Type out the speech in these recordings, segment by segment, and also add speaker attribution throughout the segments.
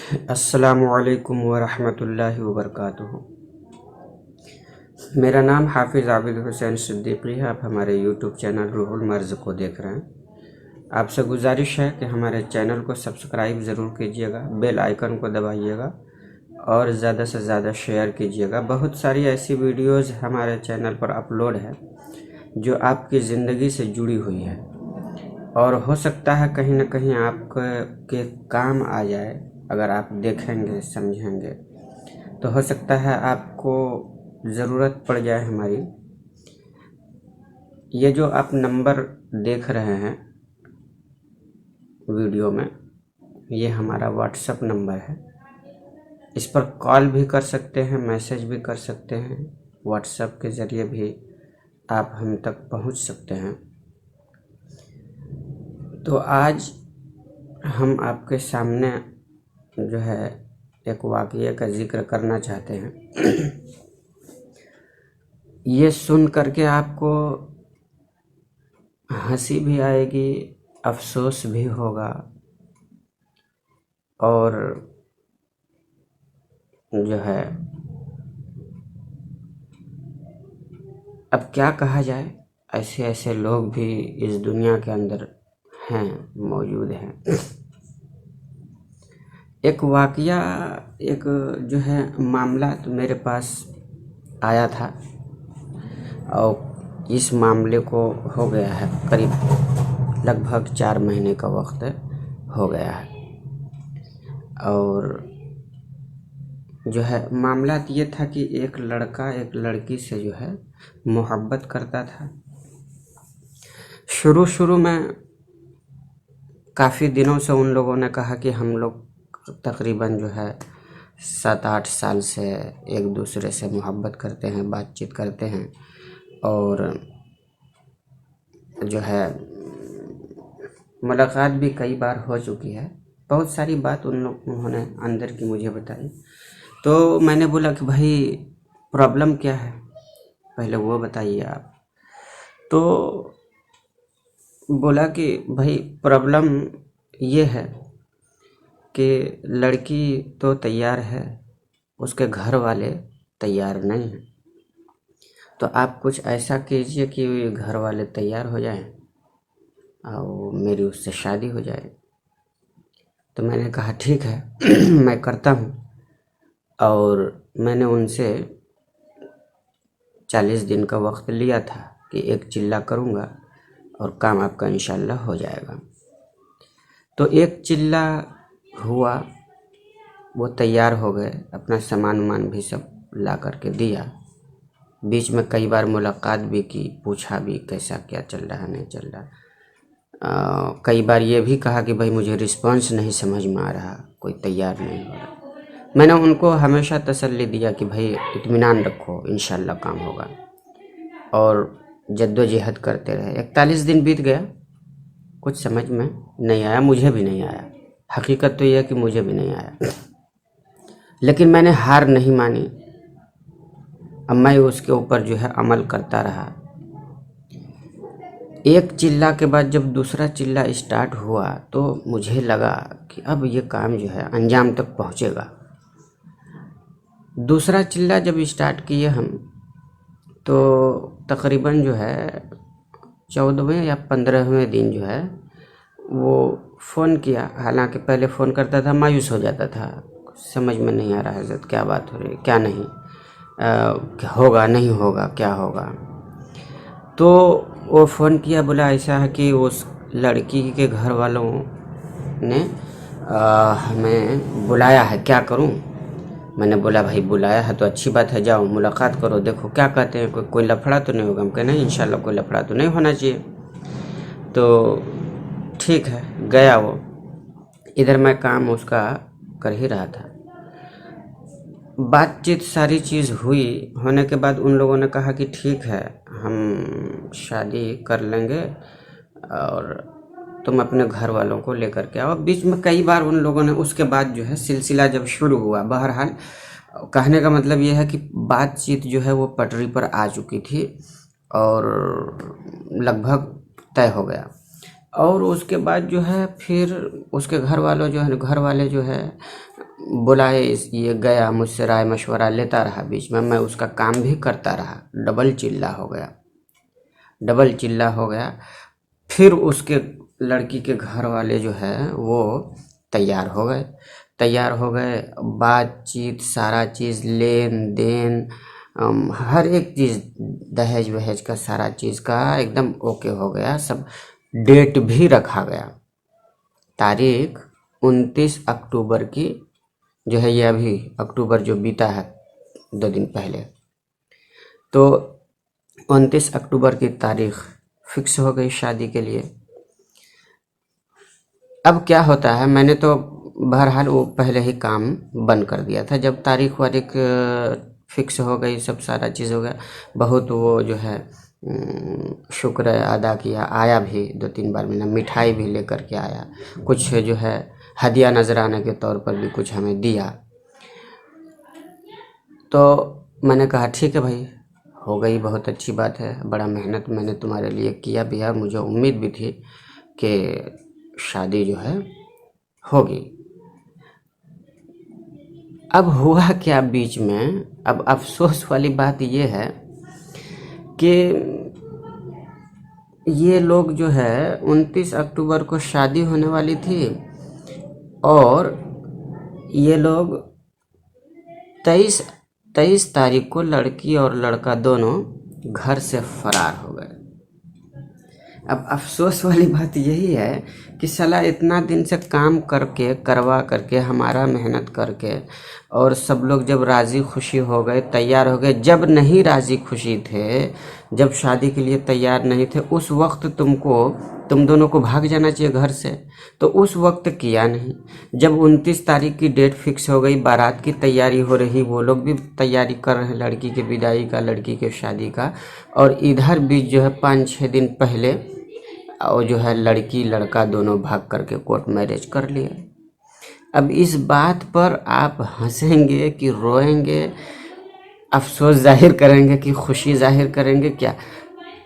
Speaker 1: अस्सलामुअलैकुम वरहमतुल्लाहि वबरकातुहू। मेरा नाम हाफिज़ आबिद हुसैन सिद्दीकी है। आप हमारे यूट्यूब चैनल रूहुल मर्ज़ को देख रहे हैं। आपसे गुजारिश है कि हमारे चैनल को सब्सक्राइब ज़रूर कीजिएगा, बेल आइकन को दबाइएगा और ज़्यादा से ज़्यादा शेयर कीजिएगा। बहुत सारी ऐसी वीडियोज़ हमारे चैनल पर अपलोड है जो आपकी ज़िंदगी से जुड़ी हुई है और हो सकता है कहीं ना कहीं आपके काम आ जाए। अगर आप देखेंगे समझेंगे तो हो सकता है आपको ज़रूरत पड़ जाए हमारी। ये जो आप नंबर देख रहे हैं वीडियो में, ये हमारा व्हाट्सएप नंबर है। इस पर कॉल भी कर सकते हैं, मैसेज भी कर सकते हैं। व्हाट्सएप के ज़रिए भी आप हम तक पहुंच सकते हैं। तो आज हम आपके सामने जो है एक वाक़ये का ज़िक्र करना चाहते हैं। ये सुन करके आपको हंसी भी आएगी, अफसोस भी होगा और जो है अब क्या कहा जाए, ऐसे ऐसे लोग भी इस दुनिया के अंदर हैं, मौजूद हैं। एक वाक़या, एक जो है मामला तो मेरे पास आया था और इस मामले को हो गया है करीब लगभग 4 महीने का वक्त हो गया है। और जो है मामला ये था कि एक लड़का एक लड़की से जो है मोहब्बत करता था। शुरू में काफ़ी दिनों से उन लोगों ने कहा कि हम लोग तकरीबन जो है 7-8 साल से एक दूसरे से मोहब्बत करते हैं, बातचीत करते हैं और जो है मुलाकात भी कई बार हो चुकी है। बहुत सारी बात उन्होंने अंदर की मुझे बताई। तो मैंने बोला कि भाई प्रॉब्लम क्या है, पहले वो बताइए आप। तो बोला कि भाई प्रॉब्लम ये है कि लड़की तो तैयार है, उसके घर वाले तैयार नहीं हैं। तो आप कुछ ऐसा कीजिए कि घर वाले तैयार हो जाएं और मेरी उससे शादी हो जाए। तो मैंने कहा ठीक है मैं करता हूँ। और मैंने उनसे 40 दिन का वक्त लिया था कि एक चिल्ला करूँगा और काम आपका इंशाल्लाह हो जाएगा। तो एक चिल्ला हुआ, वो तैयार हो गए, अपना सामान वामान भी सब ला करके दिया। बीच में कई बार मुलाकात भी की, पूछा भी कैसा क्या चल रहा है, नहीं चल रहा। कई बार ये भी कहा कि भाई मुझे रिस्पांस नहीं समझ में आ रहा, कोई तैयार नहीं हो रहा। मैंने उनको हमेशा तसल्ली दिया कि भाई इत्मीनान रखो, इंशाल्लाह काम होगा और जद्दोजहद करते रहे। 41 दिन बीत गया, कुछ समझ में नहीं आया, मुझे भी नहीं आया। हकीकत तो यह है कि मुझे भी नहीं आया, लेकिन मैंने हार नहीं मानी। अब मैं उसके ऊपर जो है अमल करता रहा। एक चिल्ला के बाद जब दूसरा चिल्ला स्टार्ट हुआ तो मुझे लगा कि अब ये काम जो है अंजाम तक पहुंचेगा। दूसरा चिल्ला जब स्टार्ट किए हम, तो तकरीबन जो है 14वें या 15वें दिन जो है वो फ़ोन किया। हालांकि पहले फ़ोन करता था, मायूस हो जाता था, समझ में नहीं आ रहा है हज़रत क्या बात हो रही है, क्या नहीं क्या होगा, नहीं होगा, क्या होगा। तो वो फ़ोन किया, बोला ऐसा है कि उस लड़की के घर वालों ने हमें बुलाया है, क्या करूं। मैंने बोला भाई बुलाया है तो अच्छी बात है, जाओ मुलाकात करो, देखो क्या कहते हैं, कोई लफड़ा तो नहीं होगा। हम कहे नहीं इंशाल्लाह कोई लफड़ा तो नहीं होना चाहिए। तो ठीक है, गया वो। इधर मैं काम उसका कर ही रहा था। बातचीत सारी चीज़ हुई, होने के बाद उन लोगों ने कहा कि ठीक है हम शादी कर लेंगे और तुम अपने घर वालों को लेकर के आओ। बीच में कई बार उन लोगों ने, उसके बाद जो है सिलसिला जब शुरू हुआ, बहरहाल कहने का मतलब ये है कि बातचीत जो है वो पटरी पर आ चुकी थी और लगभग तय हो गया। और उसके बाद जो है फिर उसके घर वाले जो है बोला है ये गया, मुझसे राय मशवरा लेता रहा, बीच में मैं उसका काम भी करता रहा, डबल चिल्ला हो गया, डबल चिल्ला हो गया। फिर उसके लड़की के घर वाले जो है वो तैयार हो गए, तैयार हो गए, बातचीत सारा चीज़, लेन देन, हर एक चीज़, दहेज वहेज का सारा चीज़ का एकदम ओके हो गया, सब डेट भी रखा गया। तारीख 29 अक्टूबर की जो है, ये अभी अक्टूबर जो बीता है 2 दिन पहले, तो 29 अक्टूबर की तारीख फिक्स हो गई शादी के लिए। अब क्या होता है, मैंने तो बहरहाल वो पहले ही काम बंद कर दिया था। जब तारीख वारीख फिक्स हो गई, सब सारा चीज़ हो गया, बहुत वो जो है शुक्र अदा किया, आया भी 2-3 बार महीना, मिठाई भी लेकर के आया, कुछ जो है हदिया नजराने के तौर पर भी कुछ हमें दिया। तो मैंने कहा ठीक है भाई, हो गई, बहुत अच्छी बात है, बड़ा मेहनत मैंने तुम्हारे लिए किया भी है, मुझे उम्मीद भी थी कि शादी जो है होगी। अब हुआ क्या बीच में, अब अफसोस वाली बात ये है कि ये लोग जो है 29 अक्टूबर को शादी होने वाली थी और ये लोग 23 तारीख को लड़की और लड़का दोनों घर से फरार हो गए। अब अफसोस वाली बात यही है कि साला इतना दिन से काम करके करवा करके, हमारा मेहनत करके, और सब लोग जब राज़ी खुशी हो गए, तैयार हो गए, जब नहीं राज़ी खुशी थे, जब शादी के लिए तैयार नहीं थे, उस वक्त तुम दोनों को भाग जाना चाहिए घर से, तो उस वक्त किया नहीं। जब 29 तारीख की डेट फिक्स हो गई, बारात की तैयारी हो रही, वो लोग भी तैयारी कर रहे हैं लड़की की विदाई का, लड़की के शादी का, और इधर भी जो है 5-6 दिन पहले और जो है लड़की लड़का दोनों भाग करके कोर्ट मैरिज कर लिए। अब इस बात पर आप हंसेंगे कि रोएंगे, अफसोस जाहिर करेंगे कि खुशी जाहिर करेंगे, क्या?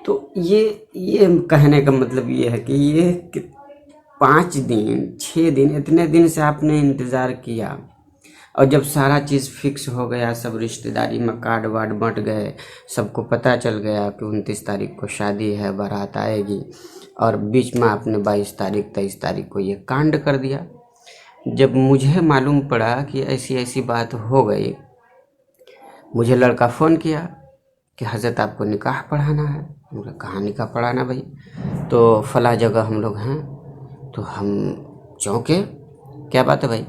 Speaker 1: तो ये कहने का मतलब ये है कि ये 5 दिन 6 दिन, इतने दिन से आपने इंतज़ार किया, और जब सारा चीज़ फिक्स हो गया, सब रिश्तेदारी में कार्ड वार्ड बंट गए, सबको पता चल गया कि 29 तारीख को शादी है, बारात आएगी, और बीच में आपने 22 तारीख 23 तारीख को ये कांड कर दिया। जब मुझे मालूम पड़ा कि ऐसी ऐसी बात हो गई, मुझे लड़का फ़ोन किया कि हज़रत आपको निकाह पढ़ाना है। मुझे कहाँ निकाह पढ़ाना भाई? तो फला जगह हम लोग हैं। तो हम चौंके, क्या बात है भाई?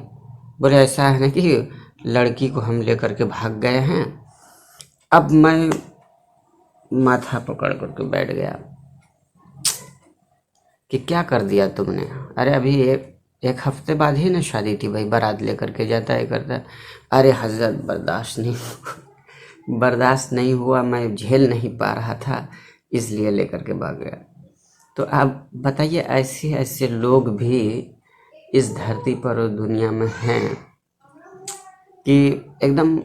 Speaker 1: बोले ऐसा है ना कि लड़की को हम लेकर के भाग गए हैं। अब मैं माथा पकड़ कर के बैठ गया कि क्या कर दिया तुमने? अरे अभी एक हफ्ते बाद ही ना शादी थी भाई, बारात लेकर के जाता है करता है। अरे हज़रत बर्दाश्त नहीं हुआ, मैं झेल नहीं पा रहा था, इसलिए लेकर के भाग गया। तो आप बताइए, ऐसे ऐसे लोग भी इस धरती पर और दुनिया में हैं कि एकदम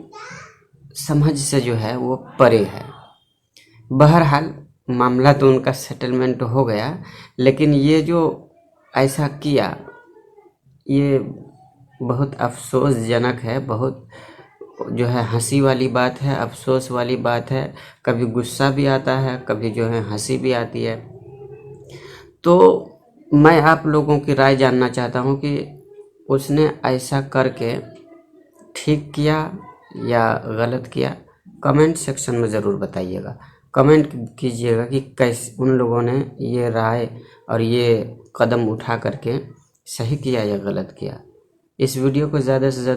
Speaker 1: समझ से जो है वो परे है। बहरहाल मामला तो उनका सेटलमेंट हो गया, लेकिन ये जो ऐसा किया, ये बहुत अफसोसजनक है, बहुत जो है हंसी वाली बात है, अफसोस वाली बात है। कभी गुस्सा भी आता है, कभी जो है हंसी भी आती है। तो मैं आप लोगों की राय जानना चाहता हूँ कि उसने ऐसा करके ठीक किया या गलत किया? कमेंट सेक्शन में ज़रूर बताइएगा, कमेंट कीजिएगा कि कैसे उन लोगों ने ये राय और ये कदम उठा करके सही किया या गलत किया। इस वीडियो को ज़्यादा से ज़्यादा